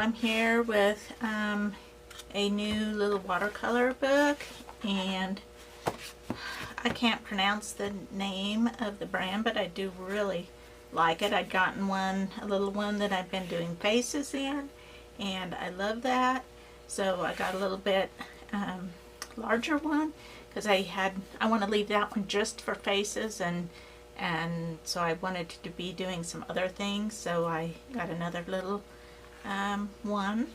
I'm here with a new little watercolor book, and I can't pronounce the name of the brand, but I do really like it. I'd gotten one, a little one that I've been doing faces in, and I love that. So I got a little bit larger one because I want to leave that one just for faces, and so I wanted to be doing some other things, so I got another little one,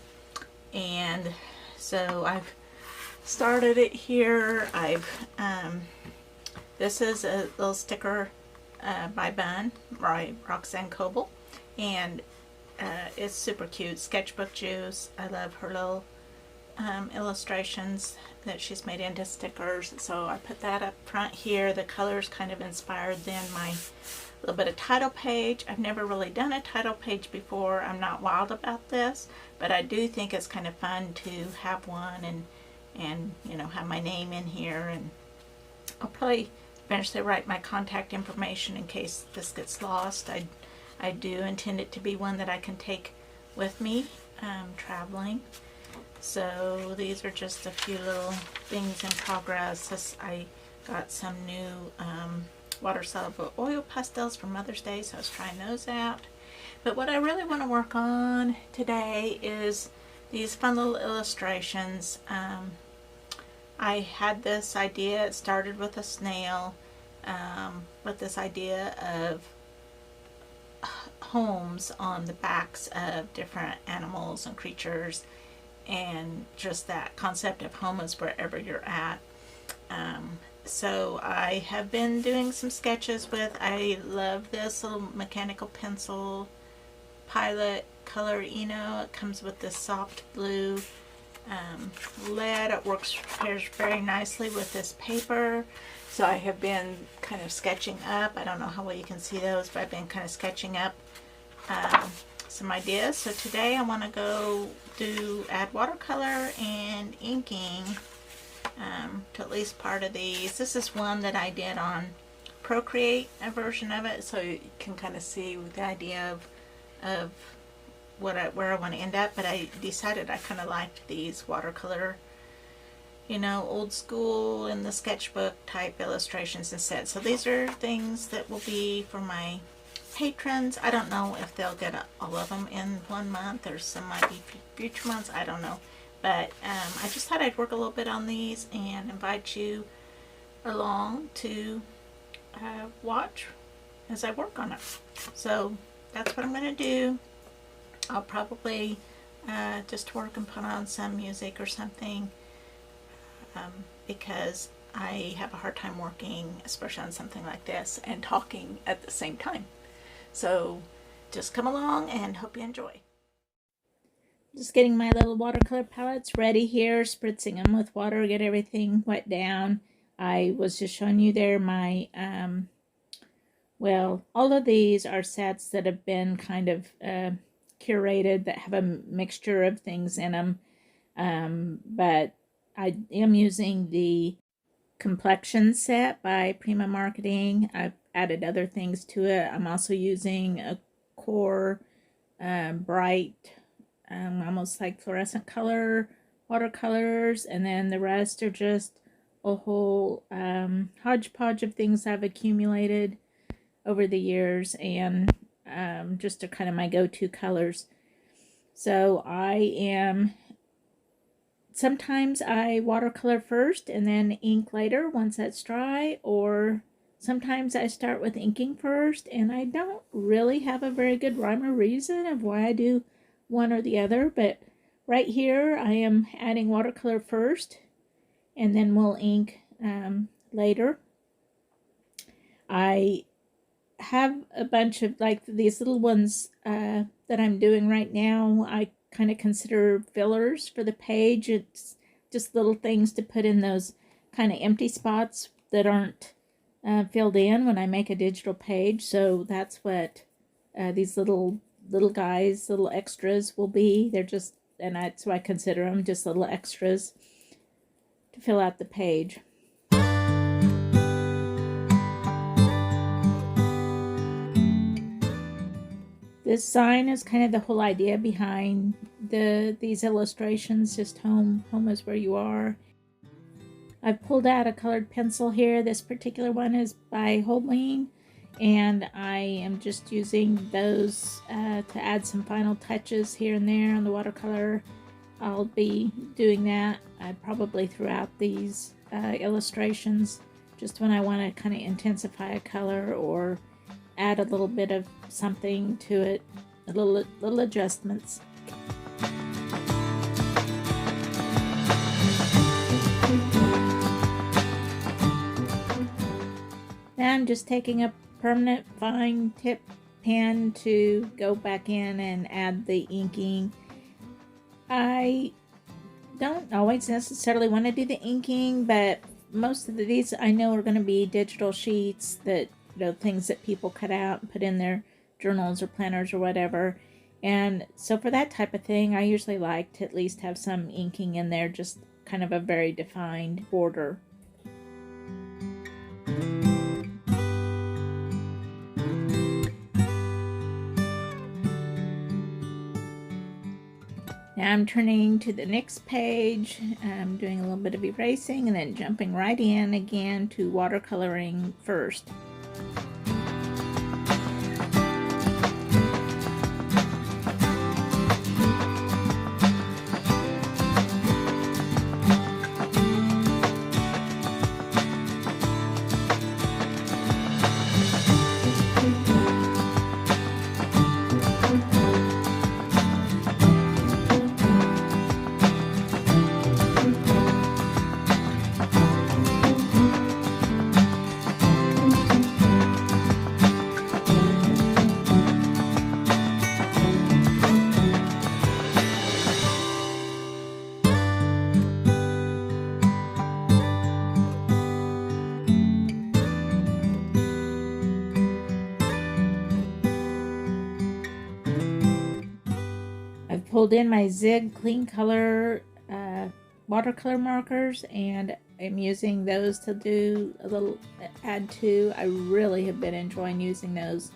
and so I've started it here. This is a little sticker by Roxanne Coble, and it's super cute. Sketchbook Juice. I love her little illustrations that she's made into stickers, so I put that up front here. The colors kind of inspired then my little bit of title page. I've never really done a title page before. I'm not wild about this, but I do think it's kind of fun to have one and you know, have my name in here, and I'll probably eventually write my contact information in case this gets lost. I do intend it to be one that I can take with me traveling. So these are just a few little things in progress. I got some new water soluble oil pastels for Mother's Day, so I was trying those out. But what I really want to work on today is these fun little illustrations. I had this idea, it started with a snail, with this idea of homes on the backs of different animals and creatures, and just that concept of home is wherever you're at. So I have been doing some sketches with, I love this little mechanical pencil, Pilot Color Eno. It comes with this soft blue lead. It pairs very nicely with this paper. So I have been kind of sketching up. I don't know how well you can see those, but I've been kind of sketching up some ideas. So today I want to go add watercolor and inking to at least part of these. This is one that I did on Procreate, a version of it, so you can kind of see the idea of where I want to end up. But I decided I kind of liked these watercolor, you know, old school in the sketchbook type illustrations instead. So these are things that will be for my patrons. I don't know if they'll get all of them in 1 month, or some might be future months. I don't know. But I just thought I'd work a little bit on these and invite you along to watch as I work on it. So that's what I'm going to do. I'll probably just work and put on some music or something, because I have a hard time working, especially on something like this, and talking at the same time. So just come along and hope you enjoy. Just getting my little watercolor palettes ready here, spritzing them with water, get everything wet down. I was just showing you there my, well, all of these are sets that have been kind of curated, that have a mixture of things in them. But I am using the complexion set by Prima Marketing. I've added other things to it. I'm also using a core bright, almost like fluorescent color watercolors, and then the rest are just a whole hodgepodge of things I've accumulated over the years, and just are kind of my go-to colors. So sometimes I watercolor first and then ink later once that's dry, or sometimes I start with inking first, and I don't really have a very good rhyme or reason of why I do one or the other. But right here I am adding watercolor first, and then we'll ink later. I have a bunch of like these little ones that I'm doing right now. I kind of consider fillers for the page. It's just little things to put in those kind of empty spots that aren't filled in when I make a digital page. So that's what these little guys, little extras will be. They're just, and that's why I consider them just little extras to fill out the page. This sign is kind of the whole idea behind these illustrations, just home is where you are. I've pulled out a colored pencil here. This particular one is by Holbein, and I am just using those to add some final touches here and there on the watercolor. I'll be doing that probably throughout these illustrations, just when I want to kind of intensify a color or add a little bit of something to it, little adjustments. Now I'm just taking a permanent fine tip pen to go back in and add the inking. I don't always necessarily want to do the inking, but most of these I know are going to be digital sheets that, things that people cut out and put in their journals or planners or whatever. And so for that type of thing, I usually like to at least have some inking in there, just kind of a very defined border. Now I'm turning to the next page. I'm doing a little bit of erasing and then jumping right in again to watercoloring first. I've pulled in my Zig Clean Color watercolor markers, and I'm using those to do a little add to. I really have been enjoying using those.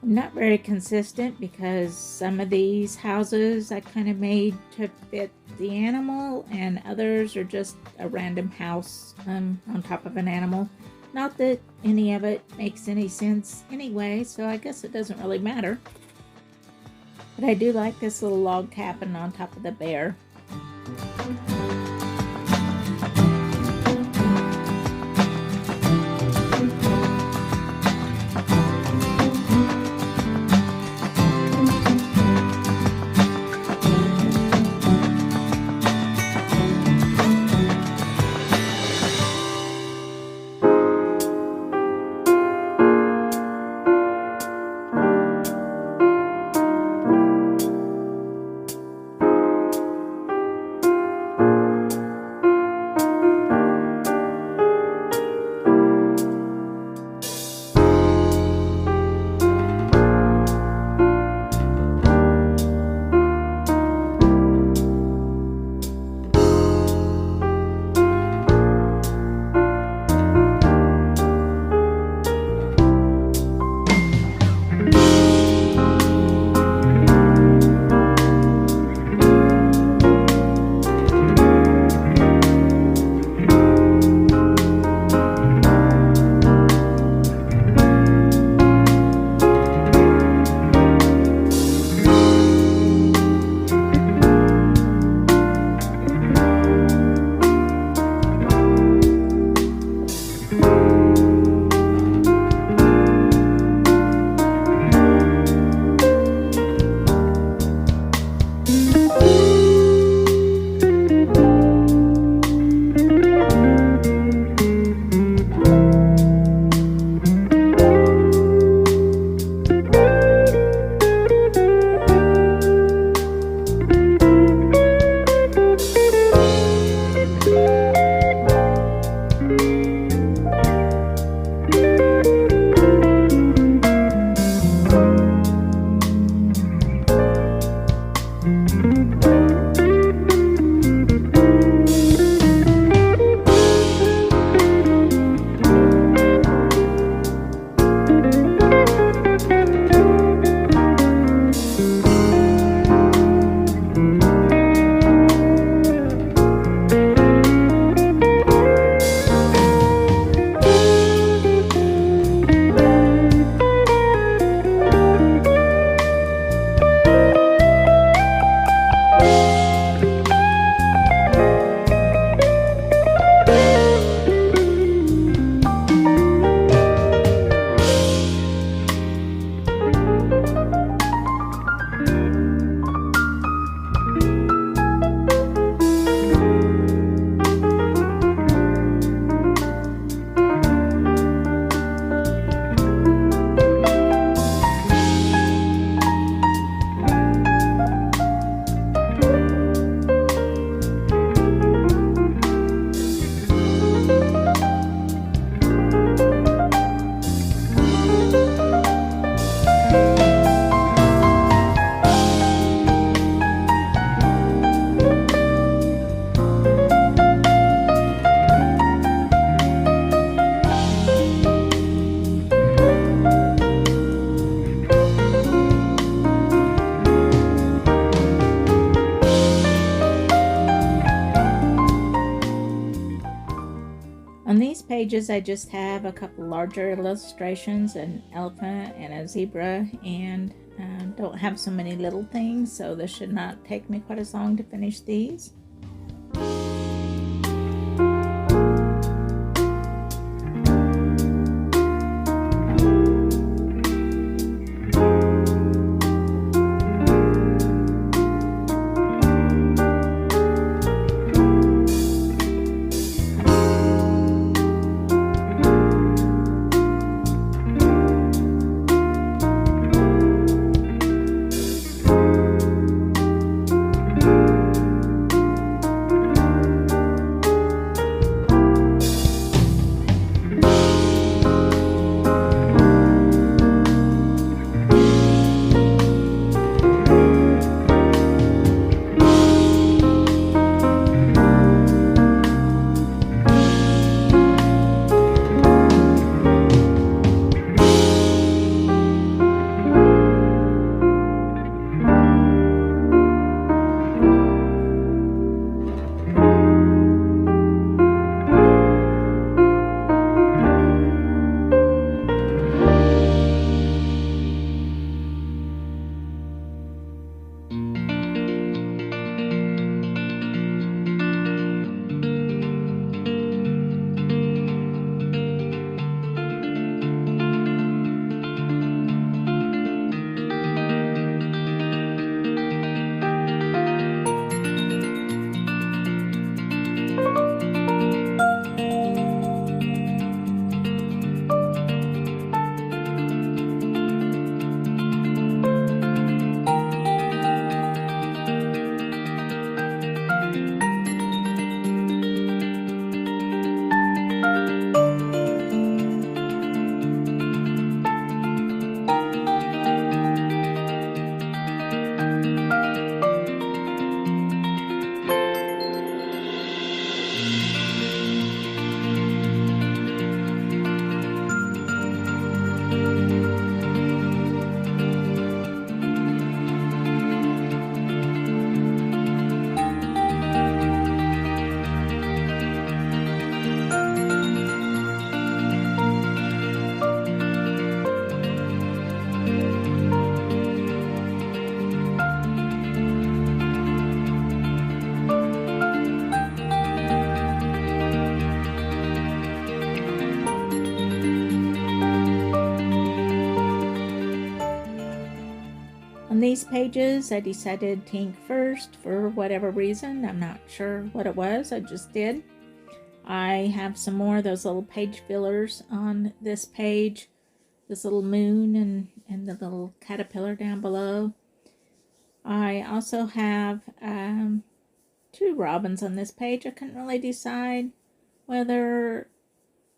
I'm not very consistent because some of these houses I kind of made to fit the animal, and others are just a random house on top of an animal. Not that any of it makes any sense anyway, so I guess it doesn't really matter. But I do like this little log cabin on top of the bear. pages I just have a couple larger illustrations, an elephant and a zebra, and don't have so many little things, so this should not take me quite as long to finish these. On these pages, I decided to ink first for whatever reason. I'm not sure what it was, I just did. I have some more of those little page fillers on this page. This little moon and the little caterpillar down below. I also have 2 robins on this page. I couldn't really decide whether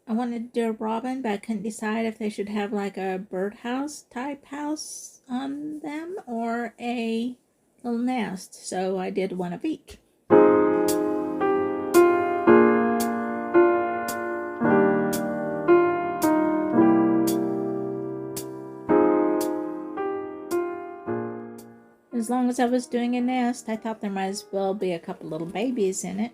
I wanted to do a robin, but I couldn't decide if they should have like a birdhouse type house on them or a little nest. So I did one of each. As long as I was doing a nest, I thought there might as well be a couple little babies in it.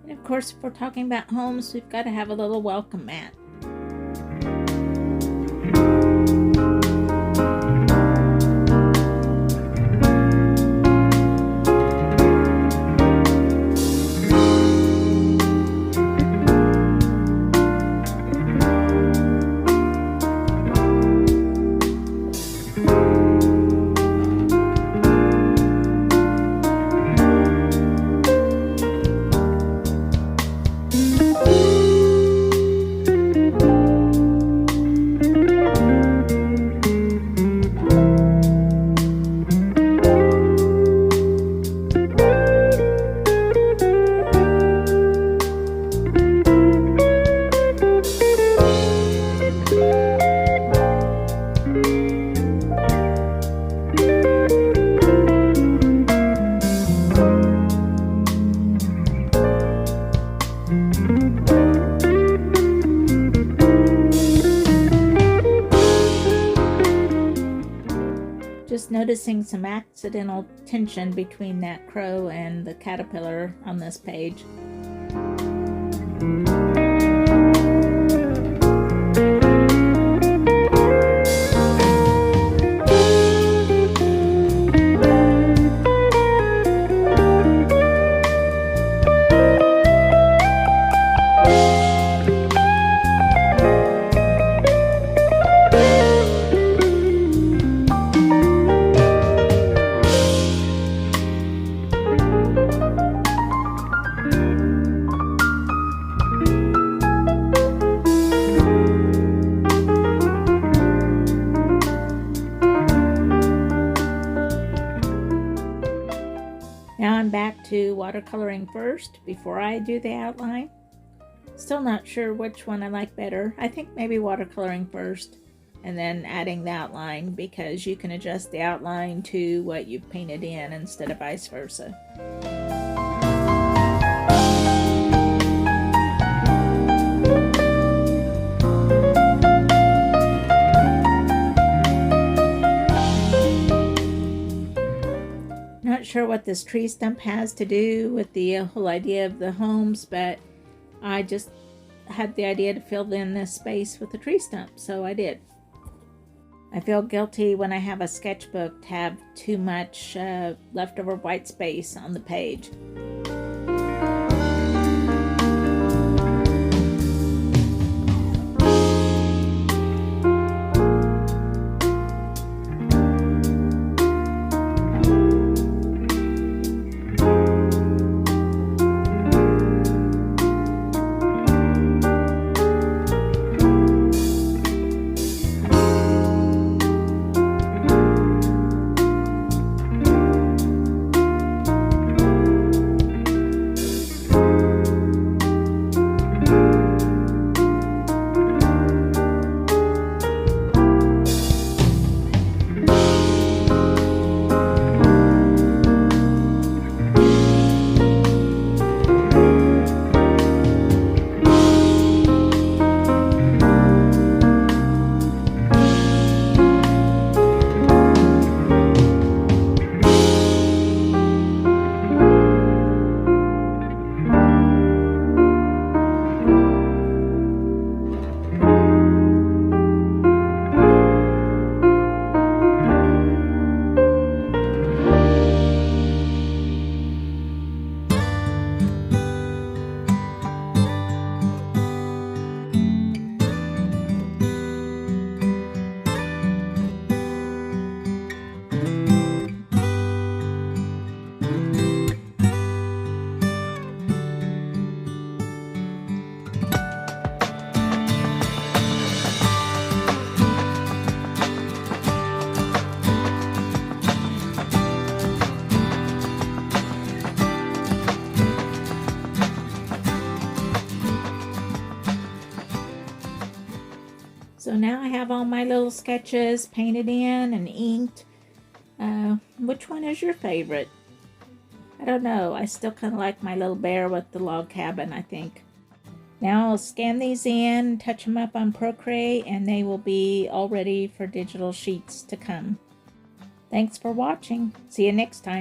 And of course, if we're talking about homes, we've got to have a little welcome mat. noticing some accidental tension between that crow and the caterpillar on this page. Now I'm back to watercoloring first before I do the outline. Still not sure which one I like better. I think maybe watercoloring first and then adding the outline, because you can adjust the outline to what you've painted in instead of vice versa. Not sure what this tree stump has to do with the whole idea of the homes, but I just had the idea to fill in this space with a tree stump, so I did. I feel guilty when I have a sketchbook to have too much leftover white space on the page. So now I have all my little sketches painted in and inked. Which one is your favorite? I don't know. I still kind of like my little bear with the log cabin, I think. Now I'll scan these in, touch them up on Procreate, and they will be all ready for digital sheets to come. Thanks for watching. See you next time.